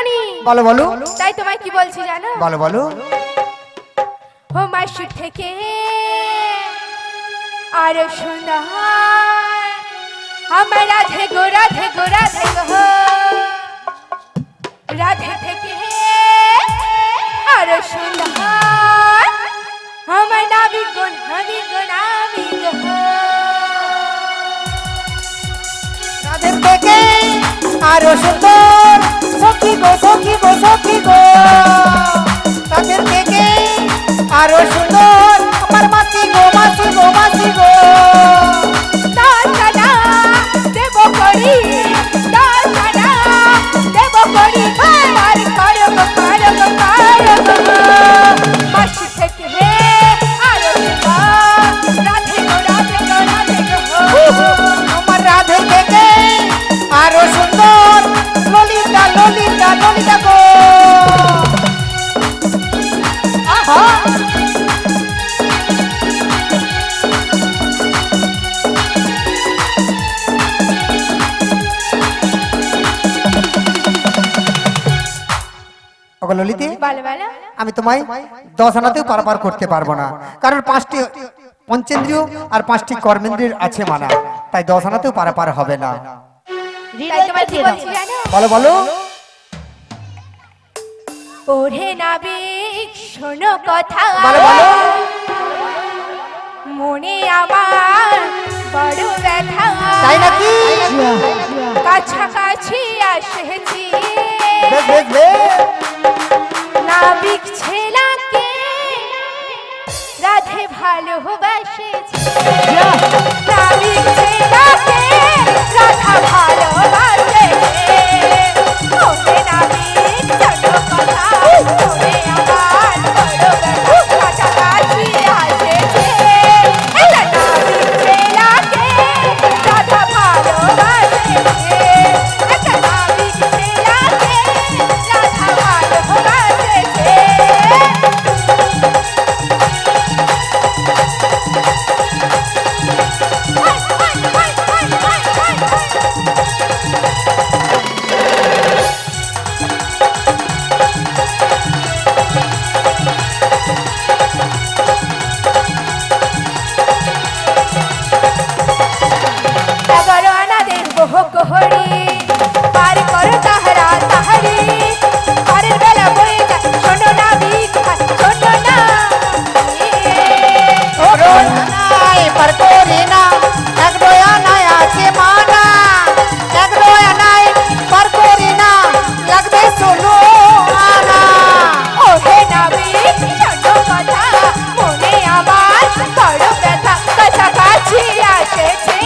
মনি বলো বলো। তাই তোমায় কি বলছি জানো? বলো বলো। ও মাসুর থেকে আরো সুন্দর আমার রাধে গো রাধে গো রাধে গো, রাধে থেকে আরো সুন্দর আমার নাবি গো নাবি গো নাবি গো। রাধের থেকে আরো সুন্দর সখী গো সখী গো সখী গো, রাধের থেকে আরো সুন্দর আমার মাসি গো মাসি গো মাসি গো। দানা দেব করি দানা দেব করি পার করো গো পারো গো পারো গো মাসি থেকে আরো সুন্দর রাধে গো রাধে গো রাধে গো। আমার রাধে থেকে আরো সুন্দর ললিতা ললিতা ললিতা গো। আহা ওগো ললিতে, বলো বলো আমি তোমায় 10 আনাতেও পারাপার করতে পারবো না, কারণ 5টি পঞ্চেন্দ্রিয় আর 5টি কর্মেন্দ্রিয় আছে মানা, তাই 10 আনাতেও পারাপার হবে না। তাই তোমায় কি বলছি জানো? বলো বলো। ওরে নাবিক শোনো কথা, বলো বলো। মনে আমার বড় ব্যথা, তাই নাকি? কাছাকাছি আসেছি বেশ বেশ বেশ। নাবিক ছেলাকে রাধে ভালোবাসেছি, নাবিক ছেলাকে রাধা ভালোবাসেছে। ওরে নাবিক শোনো কথা, মনে আমার বড় ব্যথা, কাছাকাছি আসেছে একটা নাবিক ছেলাকে রাধা ভালোবাসেছে, একটা নাবিক ছেলাকে রাধা ভালোবাসেছে। এগারো আনাদের বহু কোহরি পার করো তাহারা তাহারি, পারের বেলা বয়ে যায় শোনো না ভিক্ষা শোনো না। ওরো নাই পার করি না, এক দয়া নাই আছে মানা, এক দয়া নাই পার করি না, লাগবে শোনো আনা। ওহে নাবিক শোনো কথা, মনে আমার বড় ব্যথা, কাছাকাছি আসেছে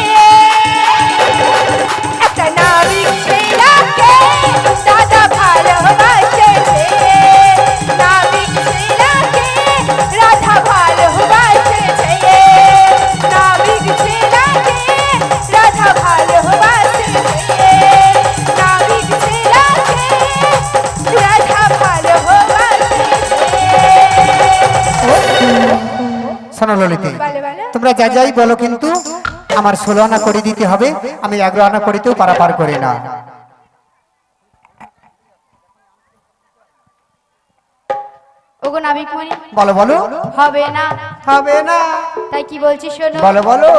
একটা নাবিক ছেলাকে দাদা ভালোবাসেছে, নাবিক ছেলাকে রাধা ভালোবাসেছে, নাবিক ছেলাকে রাধা ভালোবাসেছে, নাবিক ছেলাকে রাধা ভালোবাসেছে। শোনো ললিতে, বলো বলো। তোমরা যা যাই বলো কিন্তু আমার 16 আনা করে দিতে হবে, আমি 11 আনা করিতেও পারাপার করি না। ওগো নাবিক মনি বলো বলো। হবে না, হবে না। তাই কি বলছি শোনো। বলো বলো।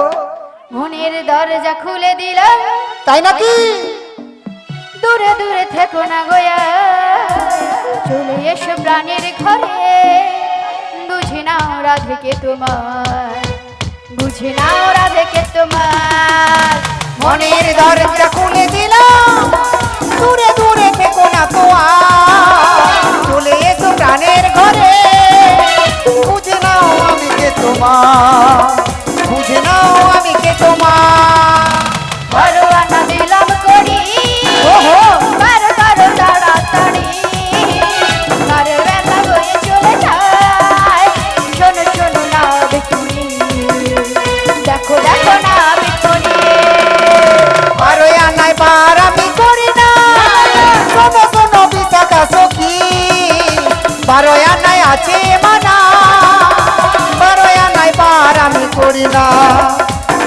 মনের দরজা খুলে দিল, তাই নাকি? দূরে দূরে থেকো না গোয়া, চলে এসো প্রাণের ঘরে, বুঝে নাও রাধেকে তোমার, বুঝে নাও রাধেকে তোমার। মনের দরজা খুলে দিলাম, দূরে দূরে থেকো না তো আর, চলে এসো প্রাণের ঘরে, বুঝে নাও আমি কে তোমার, বুঝে নাও আমি কে তোমার। পরোয়ানা দিলাম করি, ওহো। বারো বারো তাড়াতাড়ি, ঘরে বেলা বয়ে চলে যায়, শোনো শোনো না বিটুনি, দেখো দেখো না বিটুনি। বারোই আনায় বার আমি করি না, শোনো শোনো বিশাখা সখী, বারোই আনায় আছে মানা, বারোই আনায় বার আমি করি না,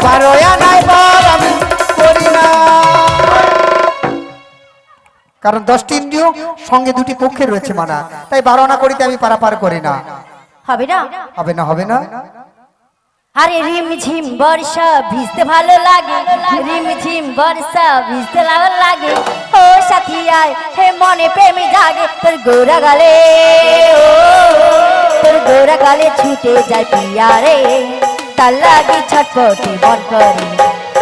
বারোই আনায় বার আমি করি না। কারণ 10টি ইন্দ্রিয় সঙ্গে দুটি কক্ষে রয়েছে মানা, তাই 12 আনা করিতে আমি পারাপার করি না। হবে না? হবে না, হবে না। আরে রিমঝিম বর্ষা ভিজতে ভালো লাগে, রিমঝিম বর্ষা ভিজতে ভালো লাগে। ও সাথী আয় হে মনে প্রেমে জাগে, তোর গোরা গালে তোর গোরা গালে ছুটে যায় পিয়া রে, তার লাগে ছটপটি মন করে।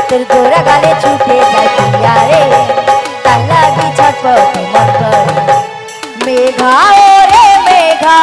তোর গোরা গালে ছুটে যায় পিয়া রে, তার লাগে ছটপটি মন করে। মেঘা ও রে মেঘা,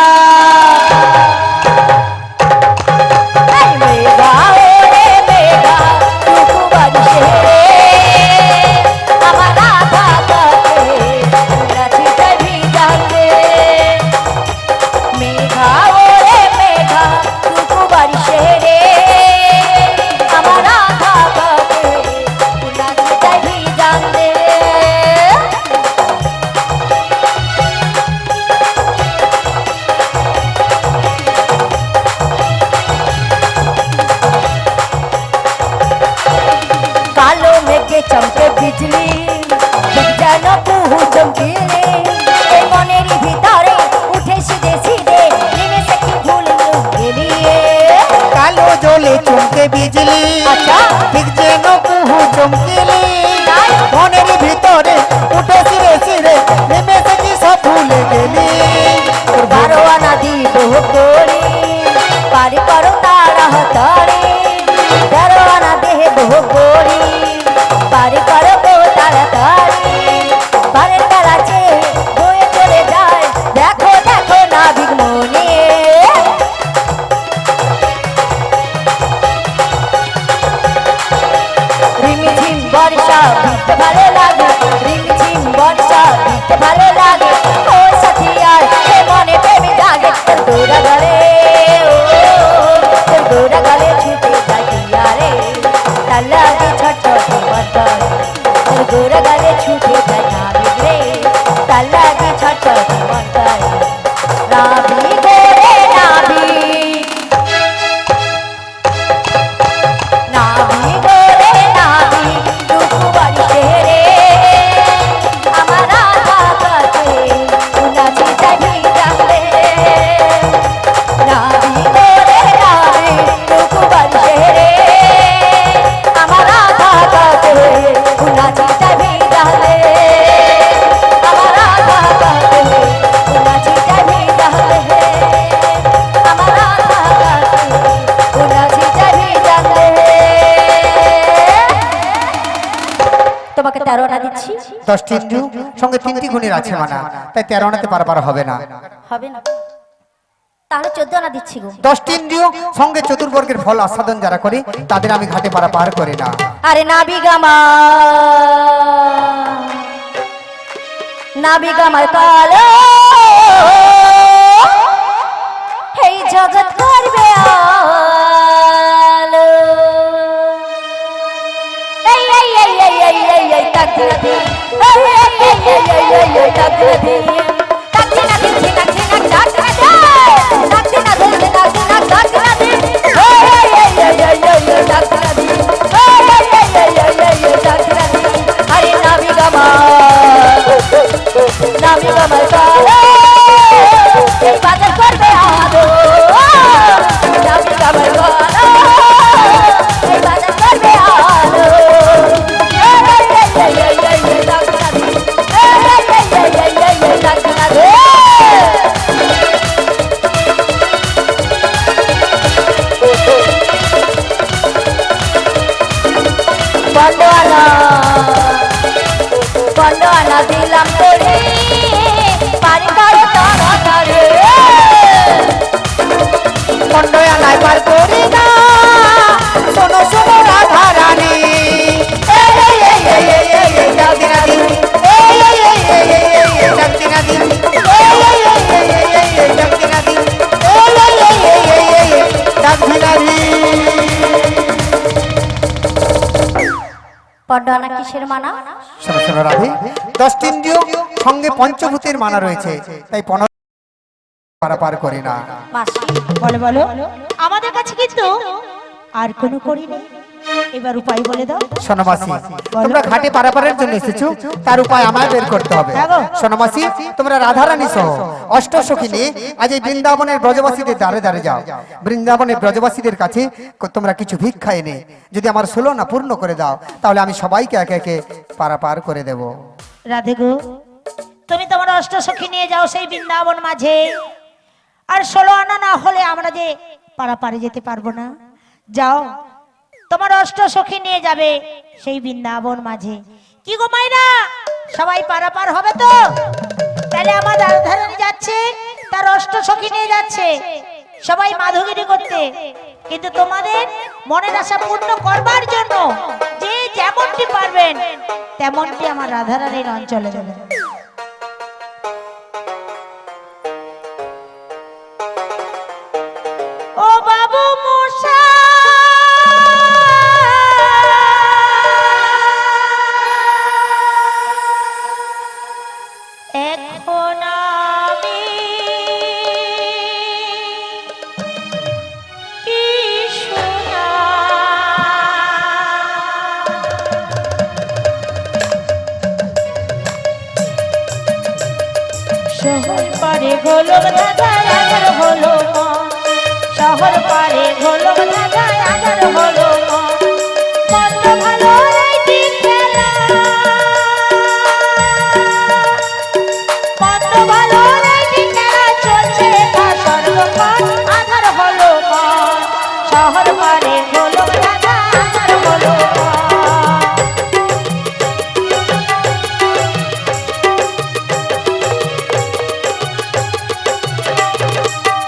চমকে বিজলি যেন বহু চমকিলে, মনের ভিতরে উঠে সিদে সিদে নিমেষে কি ভুল গেলিয়ে। কালো জলে চমকে বিজলি, আচ্ছা ঠিক যেন বহু চমকিলি, মনের ভিতরে উঠে সিরে সিরে নিমেষে কি সব ভুলে গেলি। 12 আনা দিব করি পারি করো তারা হতরে, 13 আনা দেব করি পারি করবো তাড়াতাড়ি। বারের বেলা চেয়ে বয়ে চলে যায়, দেখো দেখো নাবিক মনে। রিমঝিম বর্ষা ভিজতে ভালো লাগে, রিমঝিম বর্ষা ভিজতে ভালো লাগে। ও সাথী আয় হে মনে প্রেমে জাগে, তোর গোরা গালে তোর গোরা গালে ছুটে যায় পিয়া রে, তার লাগে ছটপটি মন করে। তোর গোরা গালে ছুটে যায় নাবিক রে, তার লাগে ছটপটি মন করে। নাবিক রে নাবিক, নাবিক রে নাবিক, দুঃখ বাড়িতে রে আমার রাধা কাছে উনাচি যাবি জানলে। নাবিক রে নাবিক, দুঃখ বাড়িতে রে আমার রাধা কাছে উনাচি যাবি জানলে। আমার রাধা কাছে উনাচি যাবি জানলে, আমার রাধা কাছে উনাচি যাবি জানলে। তোমাকে 13 আনা দিচ্ছি। 10টি ইন্দ্রিয় সঙ্গে 3টি গুণের আছে মানা, তাই 13 আনাতে পারাপার হবে না। হবে না? তাহলে 14 আনা দিচ্ছি গো। 10টি ইন্দ্রিয় সঙ্গে চতুর্বর্গের ফল আস্বাদন যারা করে তাদের আমি ঘাটে পারাপার করি না। আরে নাবিগামা নাবিগামার কালো এই জগৎ করবে আলো। এই এই এই এই এই এই এই তাকনা দি, এই এই এই এই এই এই এই তাকনা দি, তাকনা দি ঝিনাক ঝিনাক তাকনা দি, তাকনা দি ঝিনাক ঝিনাক তাকনা দি, এই এই এই এই এই এই তাকনা দি, এই এই এই এই এই এই তাকনা দি। আরে নাবিগামা নাবিগামার কালো এই বাজার করবে আলো, নাবিগামার কালো এই বাজার করবে আলো। বন্ধ আনা দিলাম তোরে পারি করো তাড়াতাড়ি, বন্ধ আনায় পার করি না, শোনো শোনো রাধা রানী। এই এই এই এই এই এই এই ডাকদি নাদি, এই এই এই এই এই এই এই ডাকদি নাদি, এই এই এই এই এই এই এই ডাকদি নাদি, এই এই এই এই এই এই এই ডাকদি নাদি। বন্ধ আনা কিসের মানা? শোনো শোনো রাধে, 10টি ইন্দ্রিয় সঙ্গে পঞ্চভূতের মানা রয়েছে, তাই 15 পারাপার করি না। মাসি বলো বলো, আমাদের কাছে কিন্তু আর কোনো করি নেই। এবার উপায় বলে দাও। সোনামাসি, তোমরা ঘাটে পারাপারের জন্য এসেছো, তার উপায় আমায় বের করতে হবে। হ্যাঁ গো। সোনামাসি, তোমরা রাধারানী সহ অষ্টসখী নিয়ে আজ এই বৃন্দাবনের ব্রজবাসীদের দ্বারে দ্বারে যাও। বৃন্দাবনের ব্রজবাসীদের কাছে তোমরা কিছু ভিক্ষা এনে যদি আমার 16 না পূর্ণ করে দাও, তাহলে আমি সবাইকে একে একে পারাপার করে দেব। রাধে গো, তুমি তোমার অষ্টসখী নিয়ে যাও সেই বৃন্দাবন মাঝে, আর 16 আনা না হলে আমরা যে পারাপারে যেতে পারবো না। যাও, তোমার অষ্টসখী নিয়ে যাবে সেই বৃন্দাবন মাঝে। কি গো মাইরা, সবাই পারাপার হবে তো? তাহলে আমার রাধারানী যাচ্ছে, তার অষ্টসখী নিয়ে যাচ্ছে সবাই মাধুগিরি করতে, কিন্তু তোমাদের মনের আশা পূর্ণ করবার জন্য যে যেমনটি পারবেন তেমনটি আমার রাধারানীর অঞ্চলে দেবেন। ও বাবু মশা, এখন আমি কি শোনা, শহর পারে গোলক দাদা আগার হলো মা, শহর পারে গোলক দাদা আগার হলো মা, মন্দ ভালো রাইটি খেলা, মন্দ ভালো রাইটি খেলা চলছে তা সর্বক্ষণ আধার হলো মা, শহর পারে গোলক দাদা আগার হলো মা।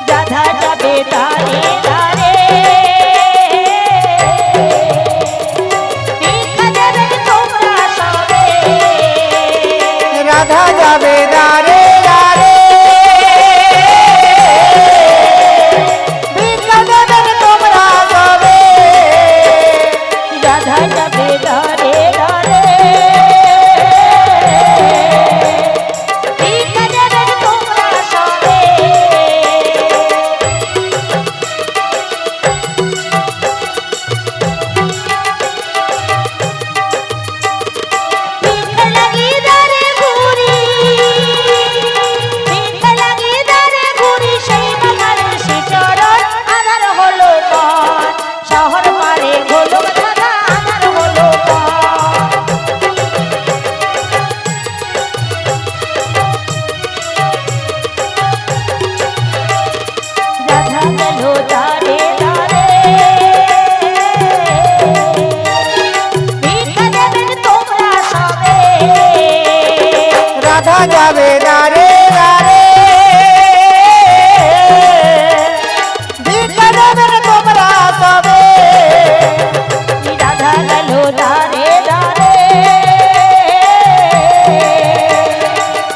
রাধা যাবে দাঁড়ে দাঁড়ে, ভিক্ষা দেবেন তোমরা সবে, রাধা যাবে দাঁড়ে দাঁড়ে, ভিক্ষা দেবেন তোমরা সবে। রাধা যাবে দাঁড়ে দাঁড়ে, ভিক্ষা দেবেন তোমরা সবে। ভিক্ষা লাগি দাঁড়ে ঘুরি, ভিক্ষা লাগি দাঁড়ে ঘুরি, সেই বাঙালির শ্রীচরণ আধার হলো পথ, শহর পারে গোলক দাদা আধার হলো পথ। রাধা গেল দাঁড়ে দাঁড়ে, ভিক্ষা দেবেন তোমরা সবে, রাধা যাবে দাঁড়ে দাঁড়ে, ভিক্ষা দেবেন তোমরা সবে। রাধা গেল দাঁড়ে দাঁড়ে,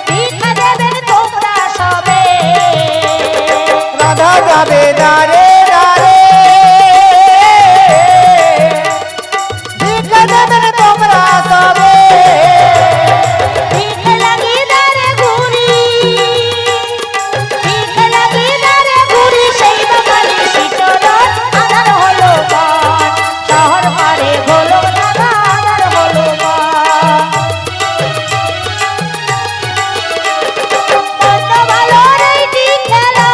ভিক্ষা দেবেন তোমরা সবে। রাধা যাবে দাঁড়ে দাঁড়ে, ভিক্ষা দেবেন তোমরা সবে। ভিক্ষা লাগি দাঁড়ে ঘুরি, ভিক্ষা লাগি দাঁড়ে ঘুরি, সেই বাঙালির শ্রীচরণ আধার হলো পথ, শহর পারে গোলক দাদা আধার হলো পথ। মন্দ ভালো রাইটি খেলা,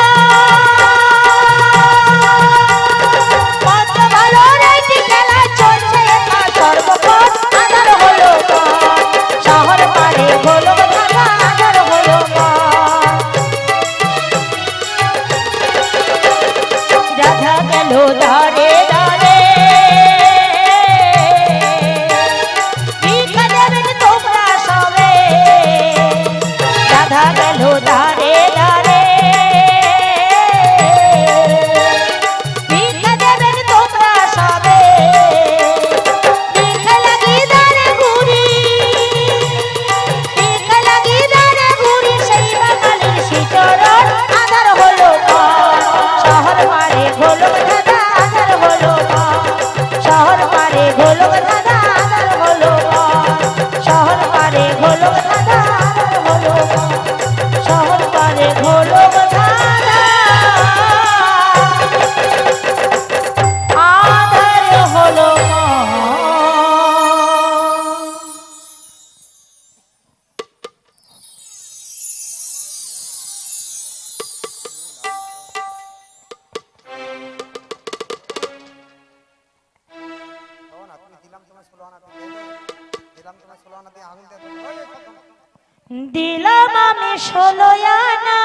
দিলাম আমি 16 আনা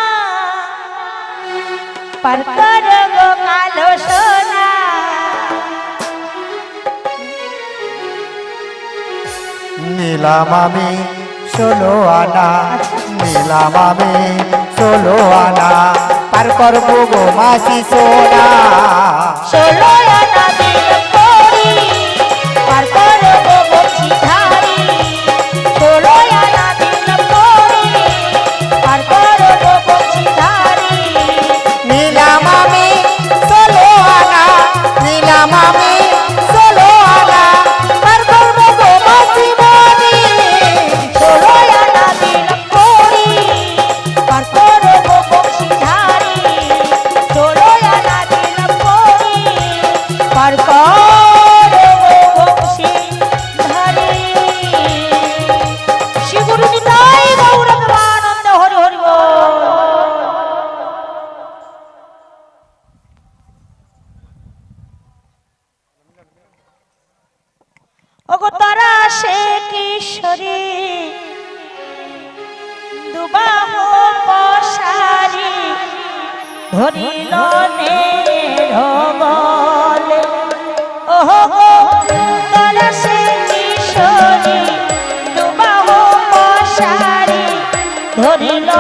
পার করব কালো সোনা নিলাম আমি 16 আনা, নিলাম আমি 16 আনা, পার করবো গো মাসি সোনা। 16 আনা দিলাম করি পার করব বংশী ধারি 16 আনা দিলাম করি পার করব বংশী ধারি নিলাম আমি 16 আনা, নিলাম আমি 16 আনা, পার করবো গো মাসি মনি। 16 আনা দিলাম করি পার করব বংশী ধারি 16 আনা দিলাম করি পার করব বংশী ধারি শিবুর নিতাই গৌরবানন্দ হরি হরি বল। ওগো তারা সে কিশোরী দুবাহু পশারি ধরিল বলে ওহো গো তারা সে কিশোরী দুবাহু পশারি ধরিল